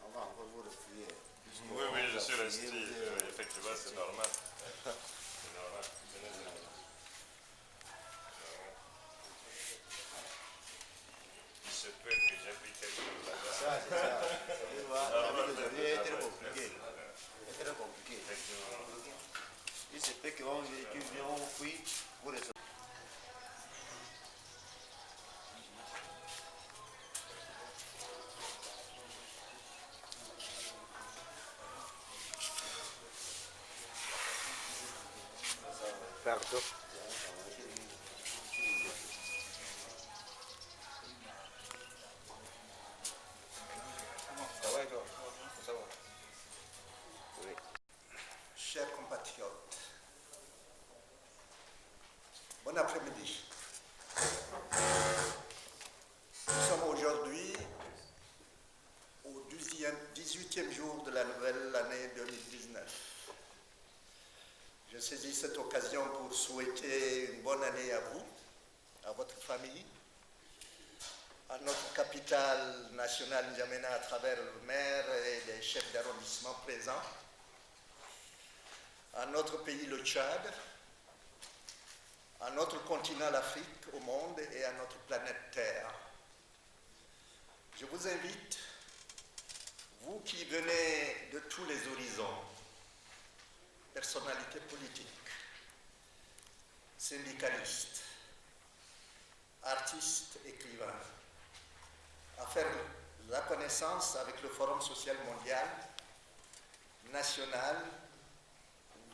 On va encore vous refuyer. Oui, oui, je suis resté. Effectivement, c'est normal. C'est normal. Il se peut que j'ai pris quelque chose là-bas. Ça, c'est ça. Tu vois, la vie d'aujourd'hui est très compliquée. C'est très compliqué. Il se peut que tu viens au puits pour les... Pardon. Ça va, toi? Ça va. Oui. Chers compatriotes, bon après-midi. Nous sommes aujourd'hui au 18e jour de la nouvelle année 2019. Je saisis cette occasion pour souhaiter une bonne année à vous, à votre famille, à notre capitale nationale N'Djamena à travers le maire et les chefs d'arrondissement présents, à notre pays le Tchad, à notre continent l'Afrique, au monde et à notre planète Terre. Je vous invite, vous qui venez de tous les horizons, personnalités politiques, syndicalistes, artistes, écrivains, à faire la connaissance avec le Forum social mondial, national,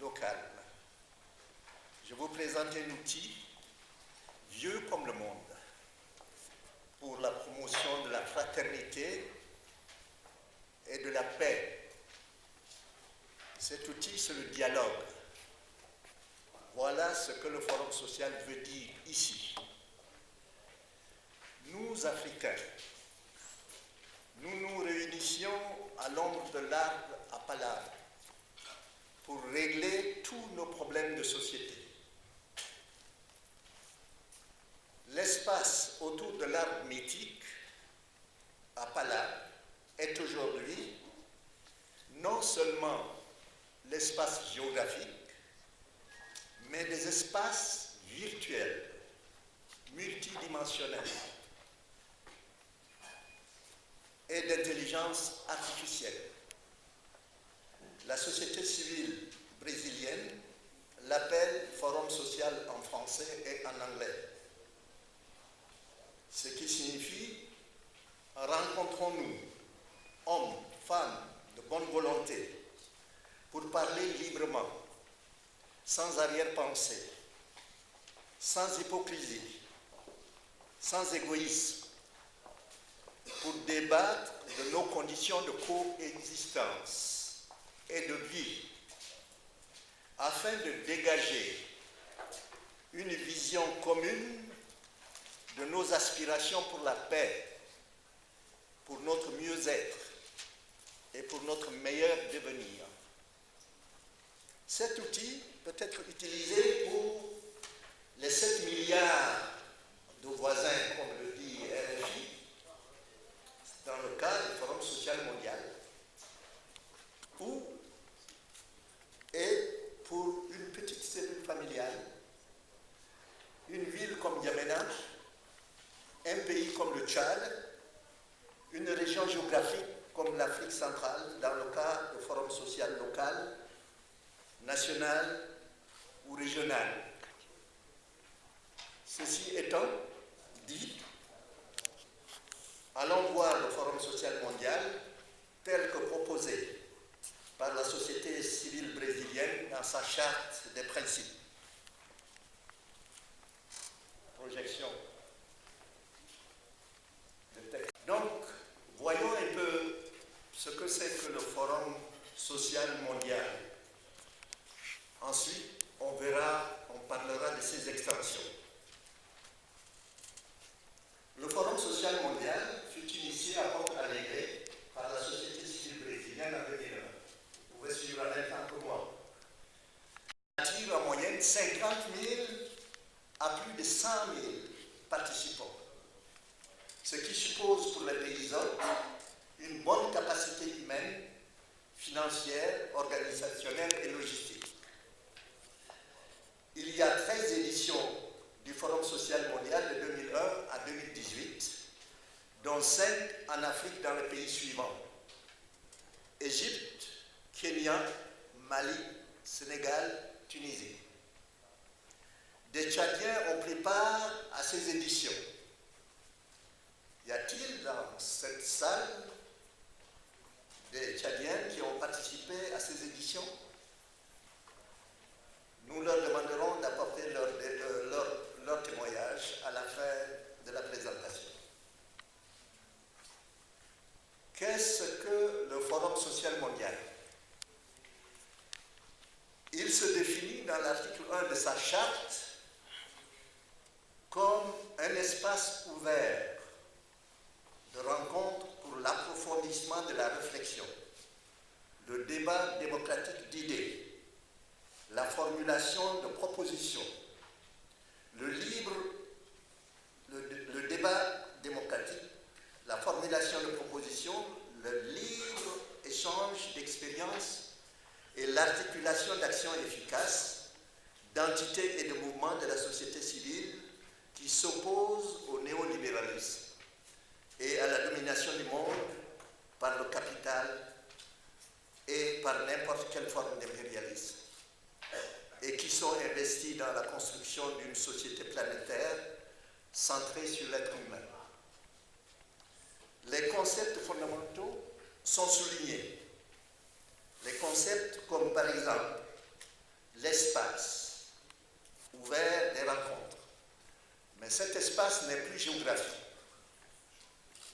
local. Je vous présente un outil vieux comme le monde pour la promotion de la fraternité et de la paix. Cet outil, c'est le dialogue. Voilà ce que le Forum social veut dire ici. Nous, Africains, nous nous réunissions à l'ombre de l'arbre à palabre pour régler tous nos problèmes de société. L'espace autour de l'arbre mythique à palabre est aujourd'hui non seulement l'espace géographique, mais des espaces virtuels, multidimensionnels et d'intelligence artificielle. La société civile brésilienne l'appelle Forum social en français et en anglais, ce qui signifie « rencontrons-nous, hommes, femmes de bonne volonté, pour parler librement, sans arrière-pensée, sans hypocrisie, sans égoïsme, pour débattre de nos conditions de coexistence et de vie, afin de dégager une vision commune de nos aspirations pour la paix, pour notre mieux-être et pour notre meilleur devenir. Cet outil peut être utilisé pour les 7 milliards de voisins, comme le dit RFI, dans le cadre du Forum social mondial, et pour une petite cellule familiale, une ville comme N'Djamena, un pays comme le Tchad, une région géographique comme l'Afrique centrale, dans le cas du Forum social local, national ou régional. Ceci étant dit, allons voir le Forum social mondial tel que proposé par la société civile brésilienne dans sa charte des principes. Projection. Donc, voyons un peu ce que c'est que le Forum social mondial. Ensuite, on parlera de ses extensions. Le Forum social mondial fut initié à Porto Alegre par la société civile brésilienne en 2001. Vous pouvez suivre en même temps que moi. Il attire en moyenne 50 000 à plus de 100 000 participants. Ce qui suppose pour les pays hôtes une bonne capacité humaine, financière, organisationnelle et logistique. Il y a 13 éditions du Forum social mondial de 2001 à 2018, dont 5 en Afrique dans les pays suivants: Égypte, Kenya, Mali, Sénégal, Tunisie. Des Tchadiens ont pris part à ces éditions. Y a-t-il dans cette salle des Tchadiens qui ont participé à ces éditions? Nous leur demanderons d'apporter leur témoignage à la fin de la présentation. Qu'est-ce que le Forum social mondial? Il se définit dans l'article 1 de sa charte comme un espace ouvert de rencontre pour l'approfondissement de la réflexion, le débat démocratique d'idées, la formulation de propositions, le débat démocratique, la formulation de propositions, le libre échange d'expériences et l'articulation d'actions efficaces d'entités et de mouvements de la société civile qui s'opposent au néolibéralisme et à la domination du monde par le capital et par n'importe quelle forme d'impérialisme, et qui sont investis dans la construction d'une société planétaire centrée sur l'être humain. Les concepts fondamentaux sont soulignés. Les concepts comme par exemple l'espace ouvert des rencontres. Mais cet espace n'est plus géographique.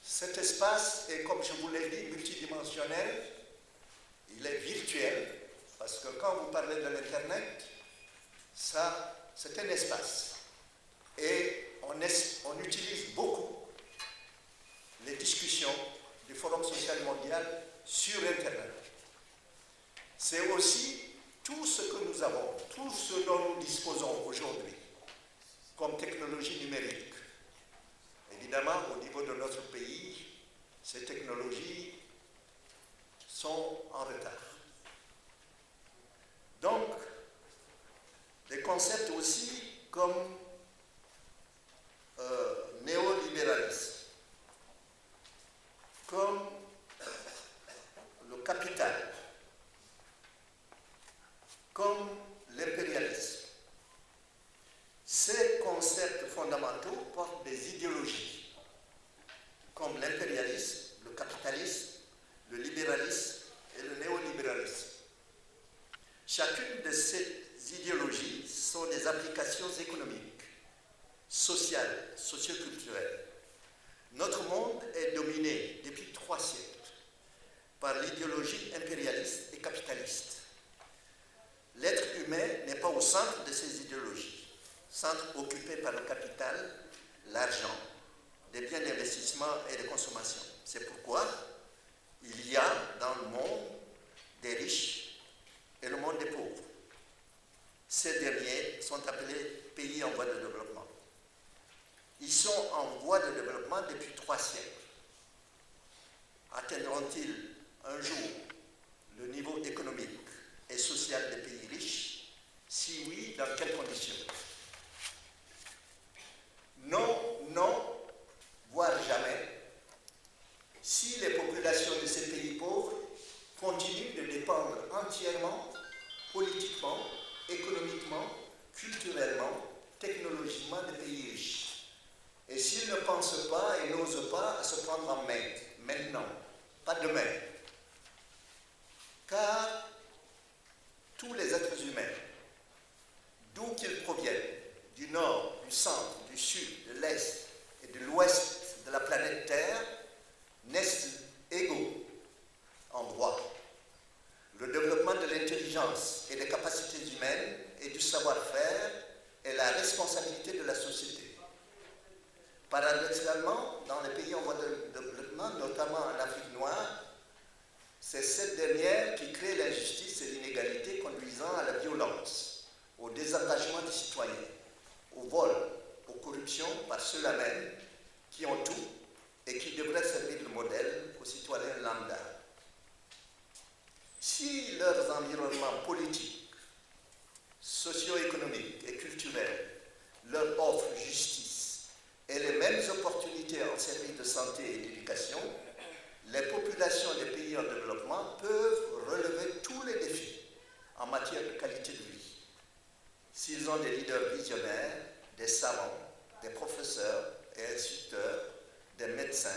Cet espace est, comme je vous l'ai dit, multidimensionnel. Il est virtuel, parce que quand vous parlez de l'Internet, ça, c'est un espace. Et on utilise beaucoup les discussions du Forum social mondial sur Internet. C'est aussi tout ce que nous avons, tout ce dont nous disposons aujourd'hui comme technologie numérique. Évidemment, au niveau de notre pays, ces technologies sont en retard. Donc, des concepts aussi comme néolibéralisme, comme le capital, comme l'impérialisme. Ces concepts fondamentaux portent des idéologies, comme l'impérialisme, le capitalisme, le libéralisme et le néolibéralisme. Chacune de ces idéologies sont des applications économiques, sociales, socioculturelles. Notre monde est dominé depuis 3 siècles par l'idéologie impérialiste et capitaliste. L'être humain n'est pas au centre de ces idéologies, centre occupé par le capital, l'argent, des biens d'investissement et de consommation. C'est pourquoi il y a dans le monde des riches et le monde des pauvres. Ces derniers sont appelés pays en voie de développement. Ils sont en voie de développement depuis 3 siècles. Atteindront-ils un jour le niveau économique et social des pays riches? Si oui, dans quelles conditions? Non, non, voire jamais, si les populations de ces pays pauvres continuent de dépendre entièrement, politiquement, économiquement, culturellement, technologiquement des pays riches. Et s'ils ne pensent pas et n'osent pas à se prendre en main, maintenant, pas demain. Car tous les êtres humains, d'où qu'ils proviennent, du nord, du centre, du sud, de l'est et de l'ouest de la planète Terre, naissent égaux en droit. Le développement de l'intelligence et des capacités humaines et du savoir-faire est la responsabilité de la société. Paradoxalement, dans les pays en voie de développement, notamment en Afrique noire, c'est cette dernière qui crée l'injustice et l'inégalité conduisant à la violence, au désengagement des citoyens, au vol, aux corruptions par ceux-là même qui ont tout et qui devrait servir de modèle aux citoyens lambda. Si leurs environnements politiques, socio-économiques et culturels leur offrent justice et les mêmes opportunités en service de santé et d'éducation, les populations des pays en développement peuvent relever tous les défis en matière de qualité de vie. S'ils ont des leaders visionnaires, des savants, des professeurs et instructeurs, des médecins,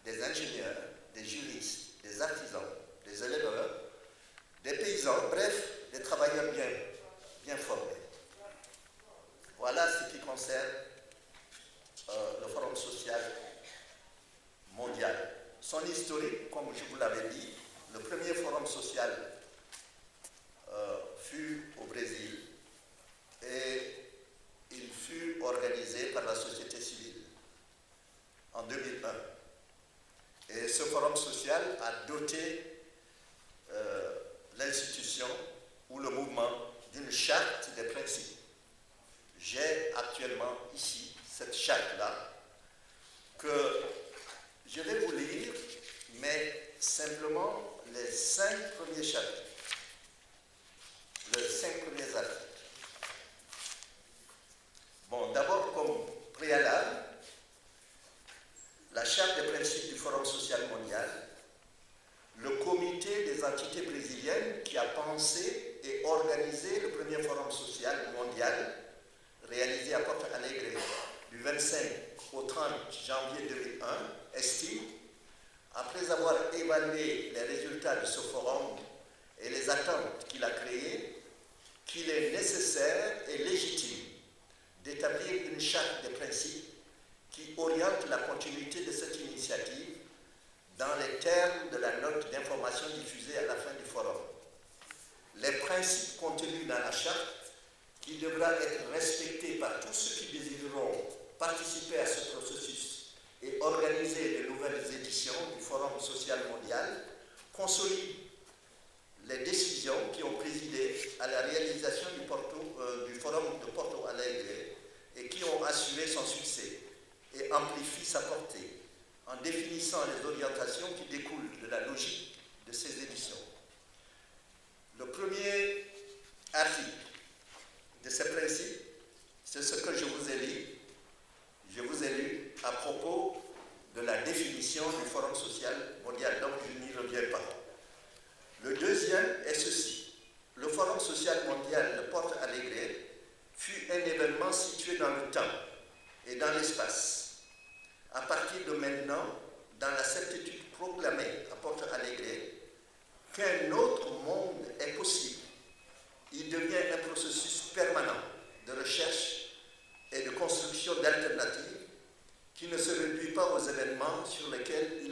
des ingénieurs, des juristes, des artisans, des éleveurs, des paysans, bref, des travailleurs bien formés. Voilà ce qui concerne le Forum social mondial. Son historique, comme je vous l'avais dit, le premier forum social fut au Brésil et il fut organisé par la société civile en 2001. Et ce forum social a doté l'institution ou le mouvement d'une charte des principes. J'ai actuellement ici cette charte-là que je vais vous lire, mais simplement les 5 premiers chapitres, les 5 premiers articles. Bon, d'abord, comme préalable, la charte des principes du Forum social mondial, le comité des entités brésiliennes qui a pensé et organisé le premier Forum social mondial, réalisé à Porto Alegre du 25 au 30 janvier 2001, estime, après avoir évalué les résultats de ce forum et les attentes qu'il a créées, qu'il est nécessaire et légitime d'établir une charte des principes qui oriente la continuité de cette initiative dans les termes de la note d'information diffusée à la fin du forum. Les principes contenus dans la charte, qui devra être respecté par tous ceux qui désireront participer à ce processus et organiser de nouvelles éditions du Forum social mondial, consolident les décisions qui ont présidé à la réalisation du Forum de Porto Alegre et qui ont assuré son succès et amplifient sa portée en définissant les orientations qui découlent de la logique de ces éditions. Le premier article de ces principes, c'est ce que je vous ai lu. Je vous ai lu à propos de la définition du Forum social mondial, donc je n'y reviens pas. Le deuxième est ceci. Le Forum social mondial de Porto Alegre fut un événement situé dans le temps et dans l'espace. À partir de maintenant, dans la certitude proclamée à Porto Alegre qu'un autre monde est possible, il devient un processus permanent de recherche et de construction d'alternatives qui ne se réduit pas aux événements sur lesquels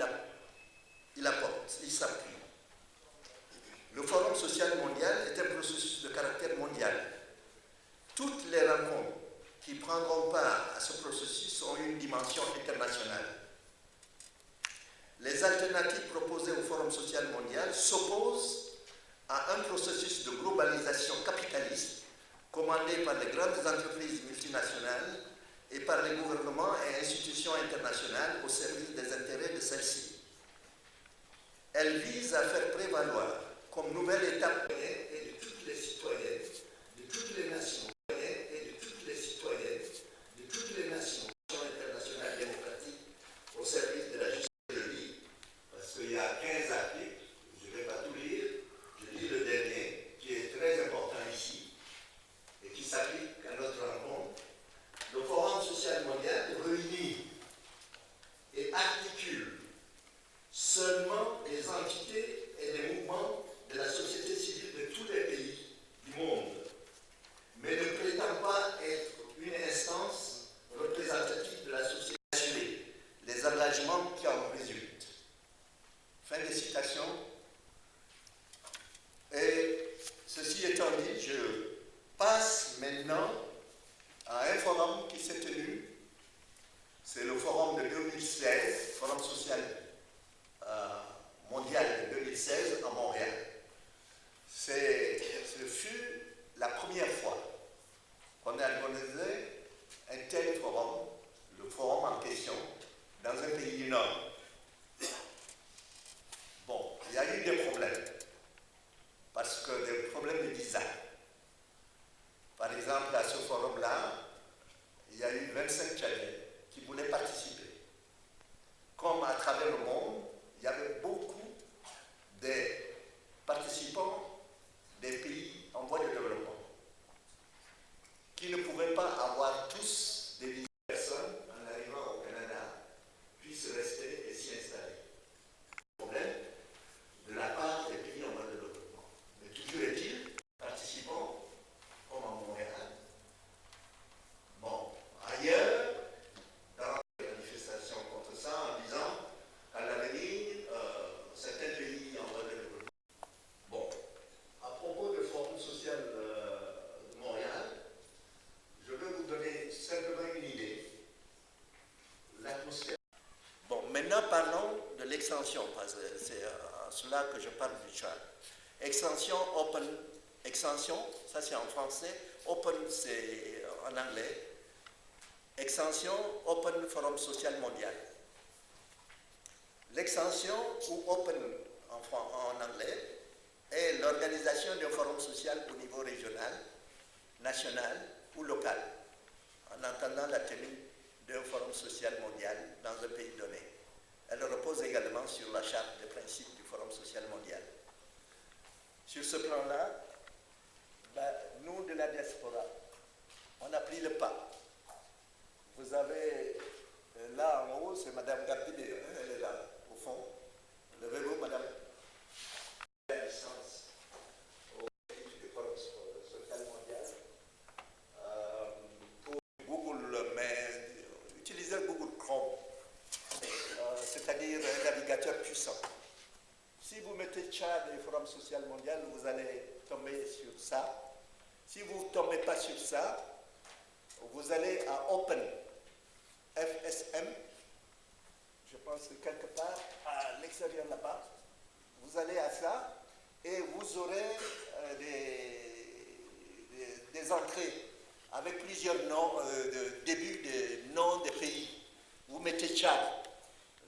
il s'appuie. Le Forum social mondial est un processus de caractère mondial. Toutes les rencontres qui prendront part à ce processus ont une dimension internationale. Les alternatives proposées au Forum social mondial s'opposent à un processus de globalisation capitaliste commandé par les grandes entreprises multinationales et par les gouvernements et institutions internationales au service des intérêts de celles-ci. Elle vise à faire prévaloir comme nouvelle étape et de toutes les citoyennes, de toutes les nations et de toutes les citoyennes, de toutes les nations internationales démocratiques au service de la justice de vie. Parce qu'il y a 15 articles, je ne vais pas tout lire, je lis le dernier qui est très important ici et qui s'applique à notre rencontre. Le Forum social mondial réunit et articule seulement les entités et les mouvements de la société civile de tous les pays du monde, mais ne prétend pas être une instance représentative de la société, assurer les engagements qui en résultent. Fin de citation. Et ceci étant dit, je passe maintenant à un forum qui s'est tenu, c'est le forum de 2016, Forum social mondial de 2016 à Montréal. Ce fut la première fois qu'on a organisé un tel forum, le forum en question, dans un pays du Nord. Maintenant, parlons de l'extension, parce que c'est à cela que je parle du Tchad. Extension, open, extension, ça c'est en français, open c'est en anglais. Extension, Open Forum Social Mondial. L'extension, ou Open en anglais, est l'organisation d'un forum social au niveau régional, national ou local, en attendant la tenue d'un forum social mondial dans un pays donné. Elle repose également sur la charte des principes du Forum social mondial. Sur ce plan-là, nous de la diaspora, on a pris le pas. Vous avez là en haut, c'est Mme Gardibé, hein, elle est là, au fond. Levez-vous, Madame. La licence au Forum social mondial. Pour Google, mais utilisez Google Chrome, c'est-à-dire un navigateur puissant. Si vous mettez Tchad et Forum social mondial, vous allez tomber sur ça. Si vous ne tombez pas sur ça, vous allez à Open, FSM, je pense que quelque part à l'extérieur là-bas, vous allez à ça et vous aurez des entrées avec plusieurs noms, début des noms des pays. Vous mettez Tchad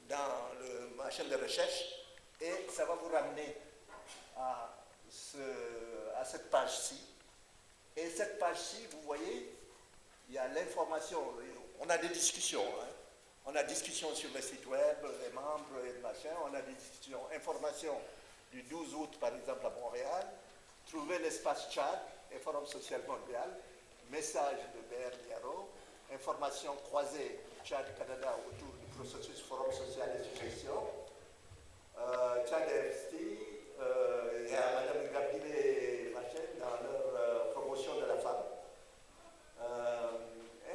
dans le machin de recherche et ça va vous ramener à cette page-ci. Et cette page-ci, vous voyez, il y a l'information, on a des discussions, hein. On a discussions sur le site web, les membres et le machin, on a des discussions, informations du 12 août par exemple à Montréal, trouver l'espace Tchad et Forum social mondial, message de BR Liaro, informations croisées Tchad-Canada autour du processus Forum social et succession, Tchad FST, il y a Mme Gabdine Machin dans leur promotion de la femme.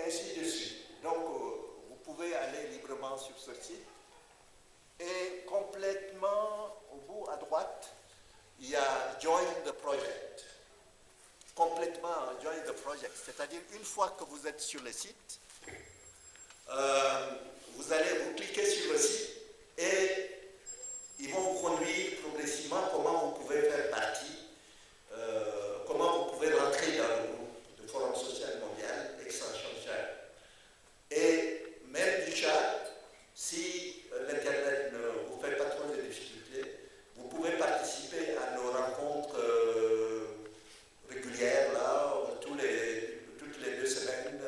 Ainsi de suite. Donc, vous pouvez aller librement sur ce site. Et complètement au bout à droite, il y a Join the Project. Complètement Join the Project. C'est-à-dire, une fois que vous êtes sur le site, vous cliquez sur le site et ils vont vous conduire progressivement comment vous pouvez faire partie, comment vous pouvez rentrer dans le groupe de Forum social mondial, Extension Tchad. Et même du Tchad, si l'Internet ne vous fait pas trop de difficultés, vous pouvez participer à nos rencontres régulières, là, toutes les 2 semaines.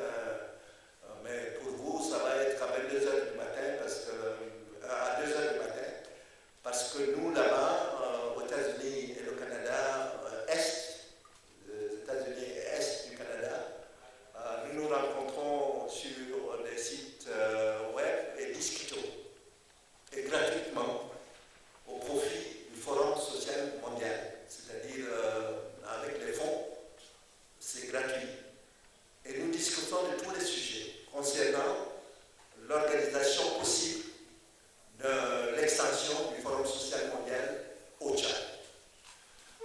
Mais pour vous, ça va être à 22h du matin, à 2h du matin, parce que nous, là-bas, aux États-Unis et le Canada, les États-Unis et Est du Canada, nous nous rencontrons sur des sites web et discutons, et gratuitement, au profit du Forum social mondial, c'est-à-dire avec les fonds, c'est gratuit. Et nous discutons de tous les sujets concernant l'organisation possible de l'extension du Forum social mondial au Tchad.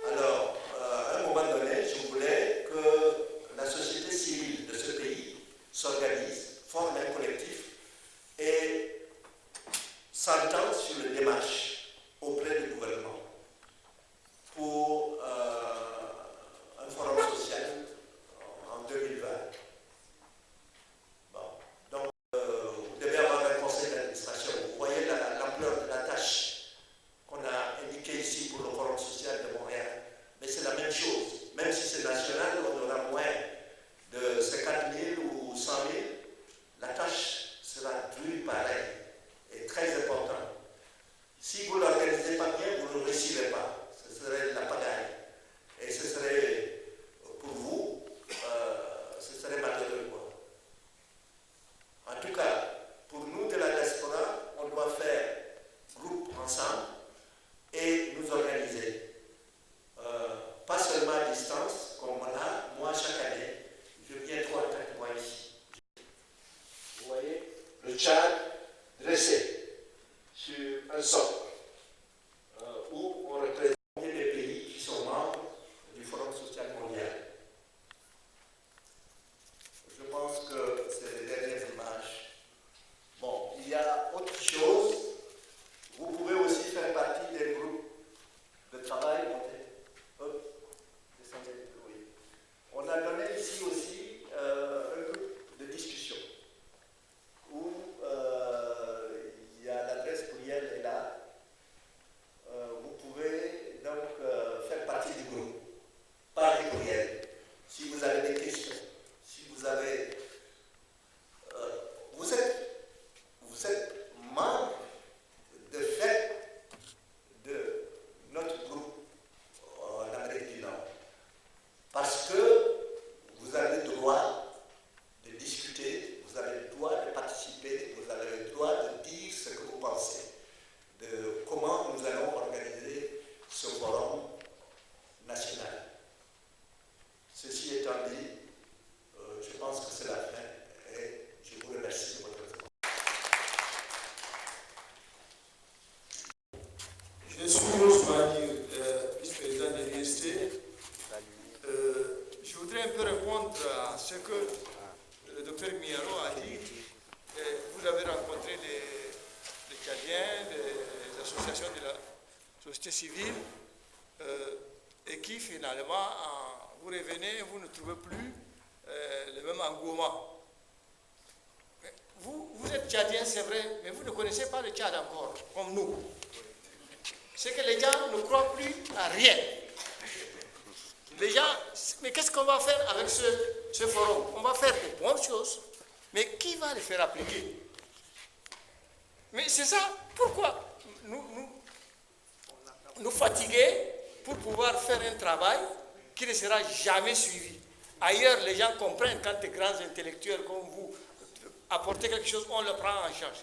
Alors, à un moment donné, je voulais que la société civile de ce pays s'organise, forme un collectif et s'entende sur les démarches auprès du gouvernement pour un forum social en 2020. Bon. Donc, vous devez avoir un conseil d'administration. Vous voyez l'ampleur de la tâche qu'on a indiquée ici pour le Forum social de Montréal. Mais c'est la même chose. Même si c'est national, on aura moins de 50 000 ou 100 000. La tâche sera plus pareille et très importante. Si vous ne l'organisez pas bien, vous ne réussirez pas. Ce serait la pagaille. Et ce serait, pour vous, ce serait malheureux, quoi. En tout cas, pour nous de la diaspora, on doit faire groupe ensemble et nous organiser. Pas seulement à distance, comme là, moi chaque année, je viens 3 à 4 mois ici. Vous voyez, le Tchad dressé sur un socle où on représente les pays qui sont membres du Forum social mondial. Je pense que c'est les dernières images. Bon, il y a autre chose organisations de la société civile et qui finalement, vous revenez et vous ne trouvez plus le même engouement. Vous êtes tchadien, c'est vrai, mais vous ne connaissez pas le Tchad encore, comme nous. C'est que les gens ne croient plus à rien. Les gens, mais qu'est-ce qu'on va faire avec ce forum? On va faire de bonnes choses, mais qui va les faire appliquer? Mais c'est ça, pourquoi nous fatiguer pour pouvoir faire un travail qui ne sera jamais suivi. Ailleurs, les gens comprennent quand des grands intellectuels comme vous apportez quelque chose, on le prend en charge.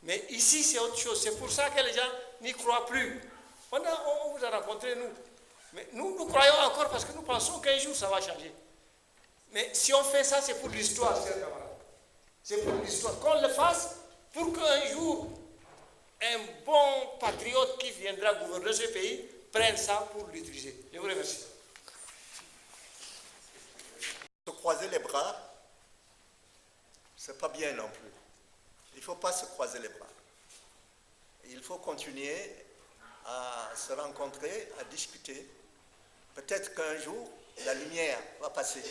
Mais ici, c'est autre chose. C'est pour ça que les gens n'y croient plus. On vous a rencontré, nous. Mais nous croyons encore parce que nous pensons qu'un jour, ça va changer. Mais si on fait ça, c'est pour l'histoire, chers camarades. C'est pour l'histoire. Qu'on le fasse pour qu'un jour, un bon patriote qui viendra gouverner ce pays prenne ça pour l'utiliser. Je vous remercie. Se croiser les bras, c'est pas bien non plus. Il ne faut pas se croiser les bras. Il faut continuer à se rencontrer, à discuter. Peut-être qu'un jour, la lumière va passer.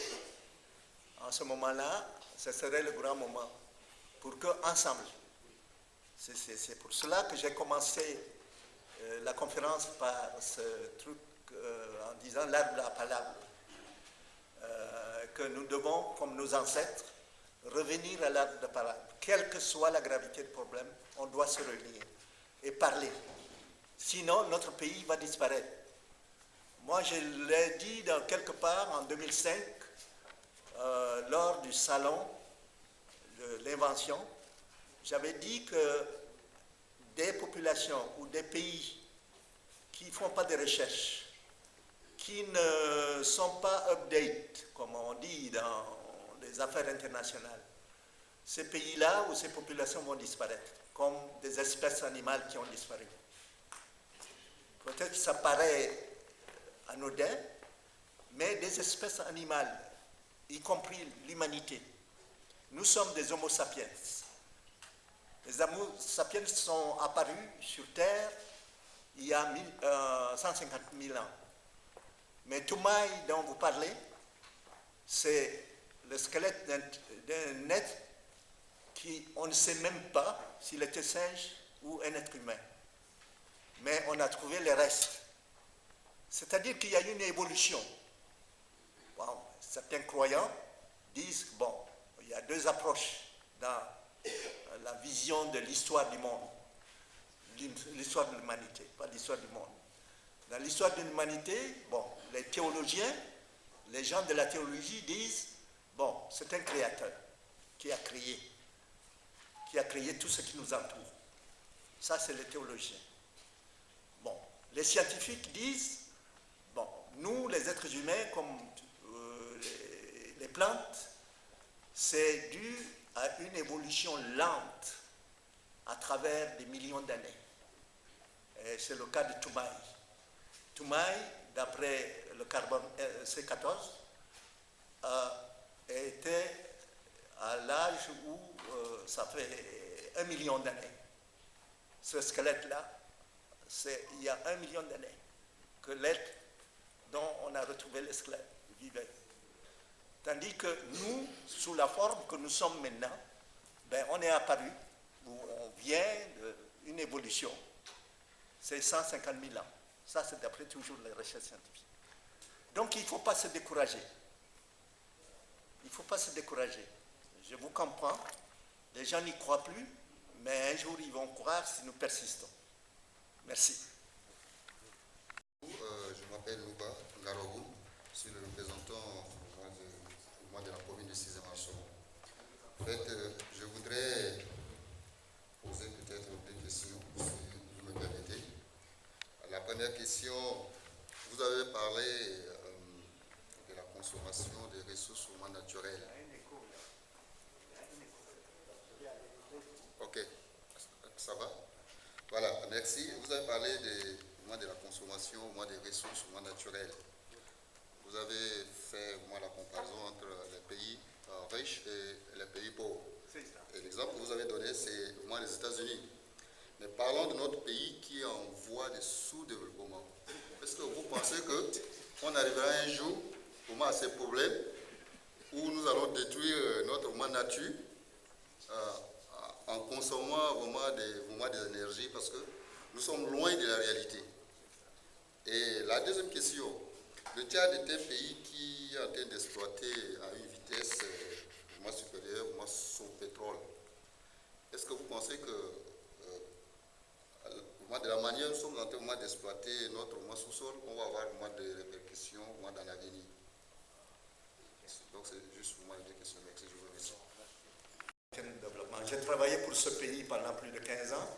En ce moment-là, ce serait le grand moment pour qu'ensemble, c'est pour cela que j'ai commencé la conférence par ce truc en disant l'arbre de la parole, que nous devons, comme nos ancêtres, revenir à l'arbre de la parole. Quelle que soit la gravité du problème, on doit se réunir et parler. Sinon, notre pays va disparaître. Moi, je l'ai dit dans quelque part en 2005, lors du salon de l'invention, j'avais dit que des populations ou des pays qui ne font pas de recherche, qui ne sont pas update, comme on dit dans les affaires internationales, ces pays-là ou ces populations vont disparaître, comme des espèces animales qui ont disparu. Peut-être que ça paraît anodin, mais des espèces animales, y compris l'humanité, nous sommes des Homo sapiens. Les Homo sapiens sont apparus sur Terre il y a 150 000 ans. Mais Toumaï dont vous parlez, c'est le squelette d'un être qui, on ne sait même pas s'il était singe ou un être humain. Mais on a trouvé les restes. C'est-à-dire qu'il y a eu une évolution. Bon, certains croyants disent, bon, il y a deux approches dans la vision de l'histoire du monde. L'histoire de l'humanité, pas l'histoire du monde. Dans l'histoire de l'humanité, bon, les théologiens, les gens de la théologie disent, bon, c'est un créateur qui a créé tout ce qui nous entoure. Ça, c'est les théologiens. Bon, les scientifiques disent, bon, nous, les êtres humains, comme les plantes, c'est dû à une évolution lente à travers des millions d'années. Et c'est le cas de Toumaï. Toumaï, d'après le carbone C14, était à l'âge où ça fait 1 million d'années. Ce squelette-là, c'est il y a 1 million d'années que l'être dont on a retrouvé le squelette vivait. Tandis que nous, sous la forme que nous sommes maintenant, ben, on est apparu, ou on vient d'une évolution. C'est 150 000 ans. Ça, c'est d'après toujours les recherches scientifiques. Donc, il ne faut pas se décourager. Il ne faut pas se décourager. Je vous comprends. Les gens n'y croient plus, mais un jour, ils vont croire si nous persistons. Merci. Je m'appelle Louba Ngarogo. Je suis le représentant de la commune de Cizé-Marceau. En fait, je voudrais poser peut-être deux questions, si vous me permettez. La première question, vous avez parlé de la consommation des ressources humaines naturelles. Ok, ça va? Voilà, merci. Vous avez parlé de la consommation des ressources humaines naturelles. Vous avez fait la comparaison entre les pays riches et les pays pauvres. Et l'exemple que vous avez donné, c'est les États-Unis. Mais parlons de notre pays qui est en voie de sous-développement. Est-ce que vous pensez qu'on arrivera un jour vraiment à ces problèmes où nous allons détruire notre nature en consommant vraiment des énergies parce que nous sommes loin de la réalité. Et la deuxième question, le Tchad est un pays qui est en train d'exploiter à une vitesse vraiment supérieure son pétrole. Est-ce que vous pensez que de la manière dont nous sommes en train d'exploiter notre sous-sol, on va avoir des répercussions dans l'avenir? Donc c'est juste pour moi une question. Merci, je vous remercie. J'ai travaillé pour ce pays pendant plus de 15 ans.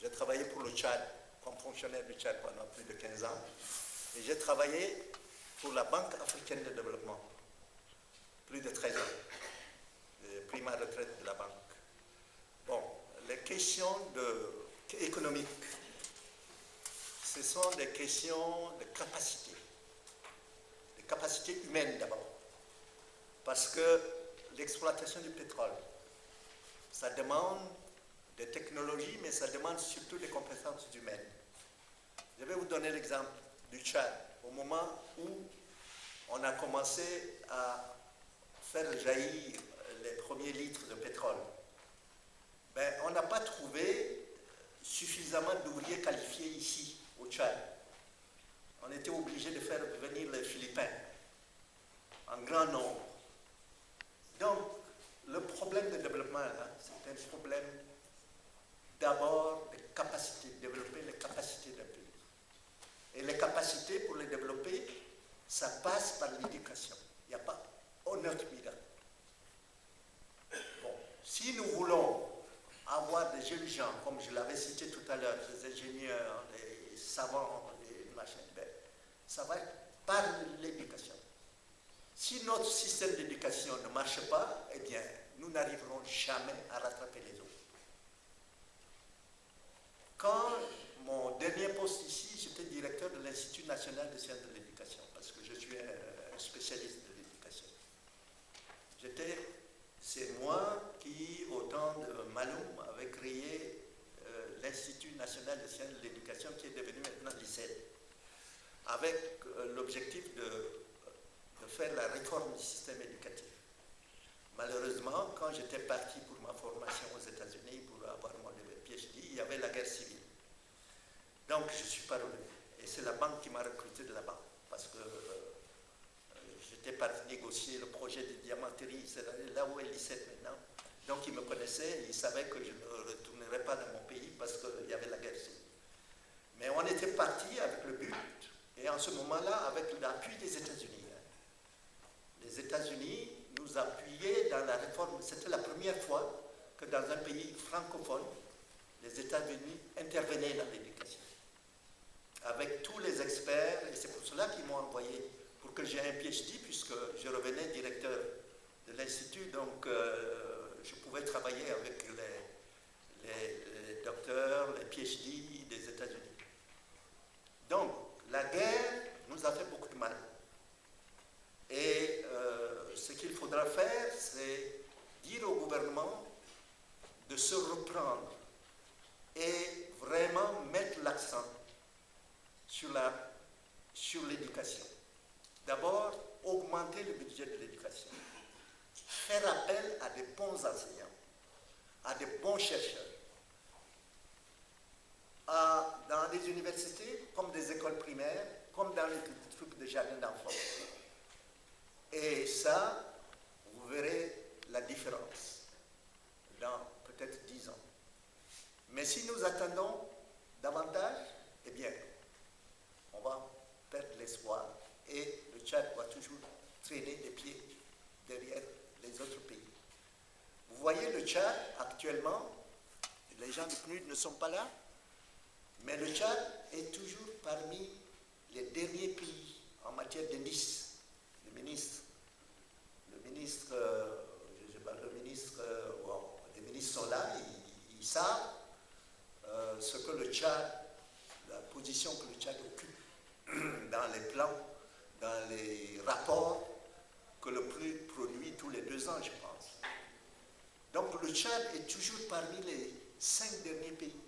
J'ai travaillé pour le Tchad, comme fonctionnaire du Tchad pendant plus de 15 ans. Et j'ai travaillé pour la Banque africaine de développement, plus de 13 ans. J'ai pris ma retraite de la banque. Bon, les questions économiques, ce sont des questions de capacité humaine d'abord. Parce que l'exploitation du pétrole, ça demande des technologies, mais ça demande surtout des compétences humaines. Je vais vous donner l'exemple du Tchad. Au moment où on a commencé à faire jaillir les premiers litres de pétrole, on n'a pas trouvé suffisamment d'ouvriers qualifiés ici, au Tchad. On était obligé de faire venir les Philippins en grand nombre. Donc, le problème de développement, c'est un problème d'abord de capacité, de développer les capacités d'un pays. Et les capacités, pour les développer, ça passe par l'éducation. Il n'y a pas un autre miracle. Bon, si nous voulons avoir des jeunes gens, comme je l'avais cité tout à l'heure, des ingénieurs, des savants, des machins, ça va être par l'éducation. Si notre système d'éducation ne marche pas, eh bien, nous n'arriverons jamais à rattraper les autres. Quand mon dernier poste ici, j'étais directeur de l'Institut national des sciences de l'éducation, parce que je suis un spécialiste de l'éducation. C'est moi qui, au temps de Maloum, avait créé l'Institut national des sciences de l'éducation, qui est devenu maintenant l'ICED, avec l'objectif de faire la réforme du système éducatif. Malheureusement, quand j'étais parti pour ma formation aux États-Unis pour avoir mon PhD, il y avait la guerre civile. Donc, je ne suis pas revenu. Et c'est la banque qui m'a recruté de la banque. Parce que j'étais parti négocier le projet de diamanterie. C'est là où est l'ICET maintenant. Donc, ils me connaissaient. Ils savaient que je ne retournerais pas dans mon pays parce qu'il y avait la guerre civile. Mais on était parti avec le but, et en ce moment-là, avec l'appui des États-Unis. Les États-Unis nous appuyaient dans la réforme. C'était la première fois que dans un pays francophone, les États-Unis intervenaient dans l'éducation. Avec tous les experts, et c'est pour cela qu'ils m'ont envoyé, pour que j'ai un PhD, puisque je revenais directeur de l'Institut, donc je pouvais travailler avec les docteurs, les PhD des États-Unis. Donc, la guerre nous a fait beaucoup de mal. Et ce qu'il faudra faire, c'est dire au gouvernement de se reprendre et vraiment mettre l'accent sur l'éducation. D'abord, augmenter le budget de l'éducation. Faire appel à des bons enseignants, à des bons chercheurs. Dans les universités, comme des écoles primaires, comme dans les trucs de jardins d'enfants. Et ça, vous verrez la différence dans peut-être 10 ans. Mais si nous attendons davantage, eh bien, on va perdre l'espoir et le Tchad va toujours traîner des pieds derrière les autres pays. Vous voyez le Tchad actuellement, les gens du PNUD ne sont pas là, mais le Tchad est toujours parmi les derniers pays en matière d'indices. Les ministres, les ministres sont là, ils savent ce que le Tchad, la position que le Tchad occupe dans les plans, dans les rapports que le PNUD produit tous les 2 ans, je pense. Donc le Tchad est toujours parmi les 5 derniers pays.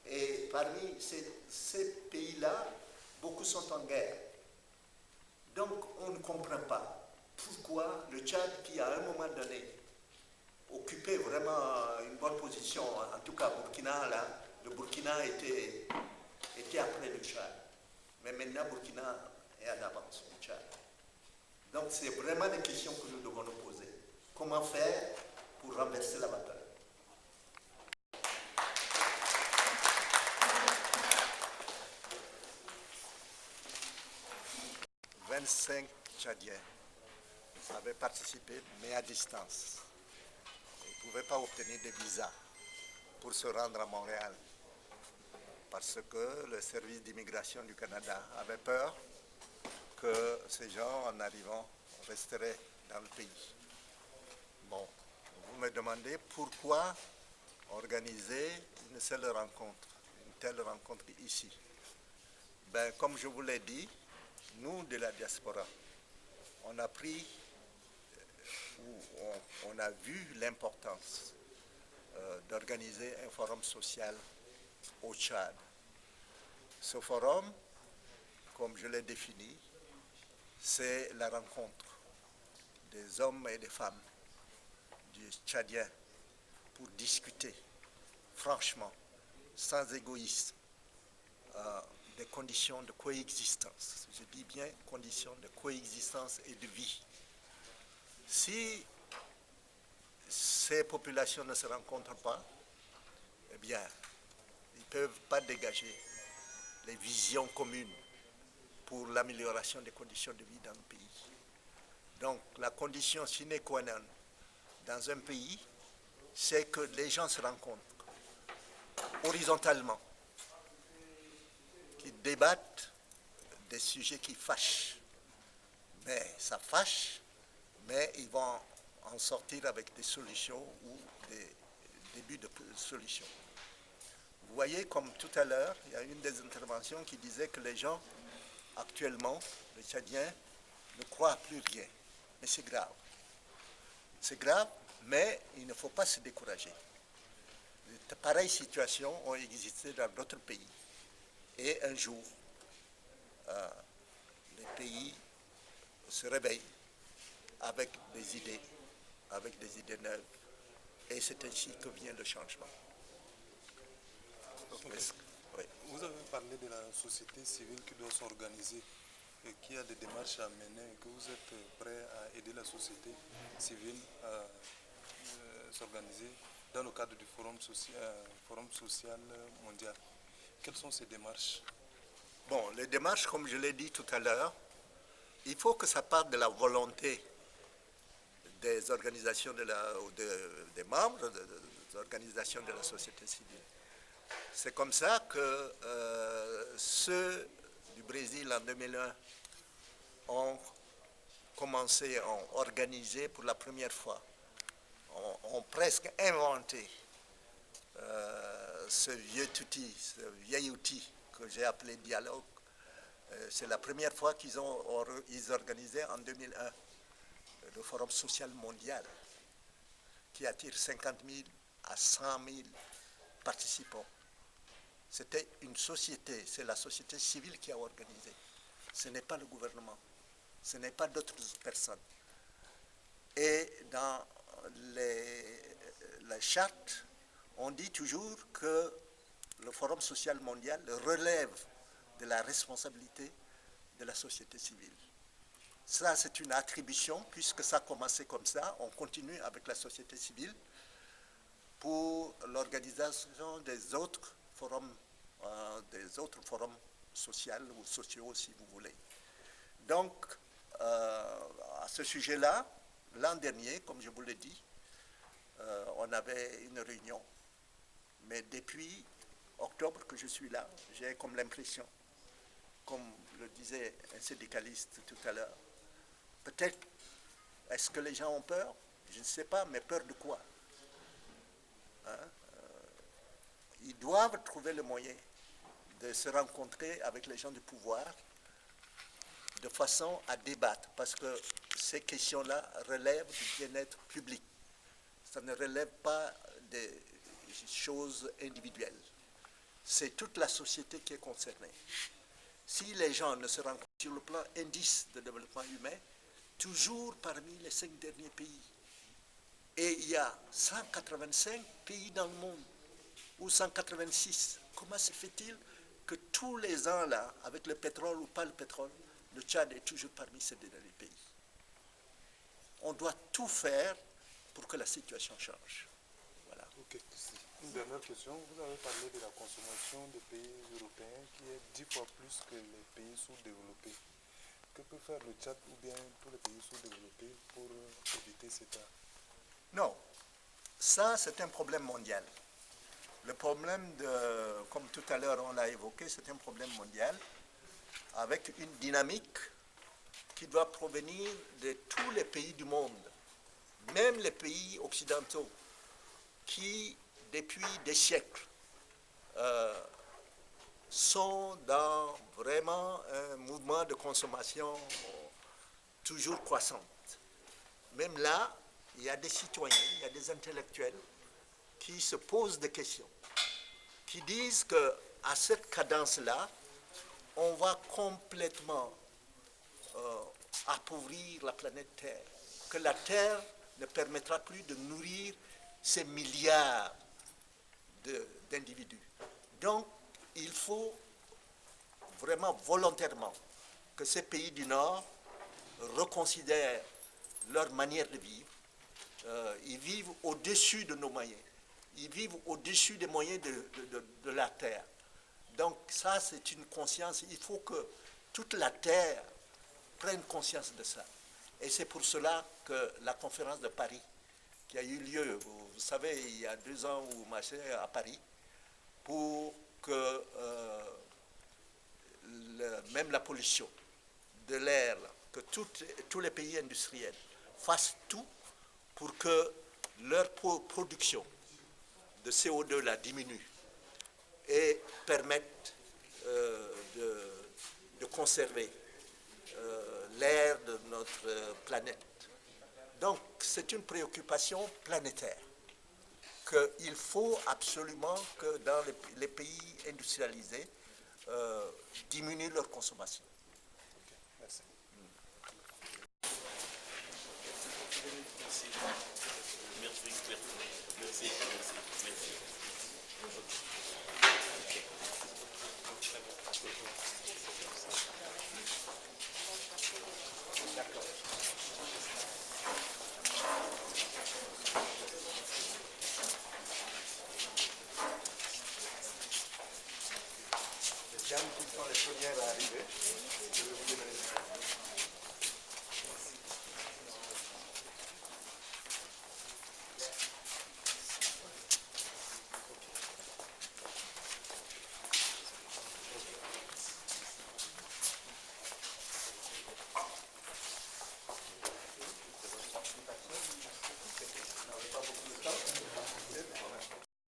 Et parmi ces pays-là, beaucoup sont en guerre. Donc on ne comprend pas pourquoi le Tchad, qui à un moment donné occupait vraiment une bonne position, en tout cas Burkina, là, le Burkina était après le Tchad. Mais maintenant Burkina est en avance, le Tchad. Donc c'est vraiment des questions que nous devons nous poser. Comment faire pour renverser la bataille? 25 Tchadiens avaient participé, mais à distance. Ils ne pouvaient pas obtenir de visa pour se rendre à Montréal, parce que le service d'immigration du Canada avait peur que ces gens, en arrivant, resteraient dans le pays. Bon, vous me demandez pourquoi organiser une seule rencontre, une telle rencontre ici. Ben, comme je vous l'ai dit, nous, de la diaspora, on a pris, on a vu l'importance d'organiser un forum social au Tchad. Ce forum, comme je l'ai défini, c'est la rencontre des hommes et des femmes du Tchadien pour discuter franchement, sans égoïsme, des conditions de coexistence. Je dis bien conditions de coexistence et de vie. Si ces populations ne se rencontrent pas, eh bien, ils ne peuvent pas dégager les visions communes pour l'amélioration des conditions de vie dans le pays. Donc, la condition sine qua non dans un pays, c'est que les gens se rencontrent horizontalement, qui débattent des sujets qui fâchent. Mais ça fâche, mais ils vont en sortir avec des solutions ou des débuts de solutions. Vous voyez, comme tout à l'heure, il y a une des interventions qui disait que les gens, actuellement, les Tchadiens, ne croient plus rien. Mais c'est grave. C'est grave, mais il ne faut pas se décourager. De pareilles situations ont existé dans d'autres pays. Et un jour, les pays se réveillent avec des idées neuves. Et c'est ainsi que vient le changement. Oui. Vous avez parlé de la société civile qui doit s'organiser et qui a des démarches à mener et que vous êtes prêt à aider la société civile à s'organiser dans le cadre du Forum social mondial. Quelles sont ces démarches? Bon, les démarches, comme je l'ai dit tout à l'heure, il faut que ça parte de la volonté des organisations des membres, des organisations de la société civile. C'est comme ça que ceux du Brésil en 2001 ont commencé, ont organisé pour la première fois, ont presque inventé ce vieil outil que j'ai appelé dialogue. C'est la première fois qu'ils organisaient en 2001 le Forum social mondial qui attire 50 000 à 100 000 participants. C'était une société, c'est la société civile qui a organisé. Ce n'est pas le gouvernement, ce n'est pas d'autres personnes. Et dans la charte, on dit toujours que le Forum social mondial relève de la responsabilité de la société civile. Ça, c'est une attribution, puisque ça a commencé comme ça. On continue avec la société civile pour l'organisation des autres forums sociaux ou sociaux, si vous voulez. Donc, à ce sujet-là, l'an dernier, comme je vous l'ai dit, on avait une réunion. Mais depuis octobre que je suis là, j'ai comme l'impression, comme le disait un syndicaliste tout à l'heure, peut-être, est-ce que les gens ont peur? Je ne sais pas, mais peur de quoi? Ils doivent trouver le moyen de se rencontrer avec les gens du pouvoir de façon à débattre, parce que ces questions-là relèvent du bien-être public. Ça ne relève pas des choses individuelles. C'est toute la société qui est concernée. Si les gens ne se rencontrent sur le plan indice de développement humain, toujours parmi les 5 derniers pays. Et il y a 185 pays dans le monde, ou 186. Comment se fait-il que tous les ans, là, avec le pétrole ou pas le pétrole, le Tchad est toujours parmi ces derniers pays? On doit tout faire pour que la situation change. Voilà. Ok. Une dernière question. Vous avez parlé de la consommation des pays européens qui est 10 fois plus que les pays sous-développés. Que peut faire le Tchad ou bien tous les pays sous-développés pour éviter cet état? Non, ça c'est un problème mondial. Le problème, comme tout à l'heure on l'a évoqué, c'est un problème mondial avec une dynamique qui doit provenir de tous les pays du monde, même les pays occidentaux, qui depuis des siècles sont dans vraiment un mouvement de consommation toujours croissante. Même là, il y a des citoyens, il y a des intellectuels qui se posent des questions, qui disent qu'à cette cadence-là, on va complètement appauvrir la planète Terre, que la Terre ne permettra plus de nourrir ces milliards d'individus. Donc, il faut vraiment volontairement que ces pays du Nord reconsidèrent leur manière de vivre. Ils vivent au-dessus de nos moyens. Ils vivent au-dessus des moyens de la Terre. Donc ça, c'est une conscience. Il faut que toute la Terre prenne conscience de ça. Et c'est pour cela que la conférence de Paris, qui a eu lieu, vous savez, il y a 2 ans ou machin à Paris, pour que même la pollution de l'air, que tous les pays industriels fassent tout pour que leur production de CO2 là diminue et permette de conserver l'air de notre planète. Donc, c'est une préoccupation planétaire qu'il faut absolument que dans les pays industrialisés diminuent leur consommation. Merci. Les dames qui sont les premières à arriver, je vais vous donner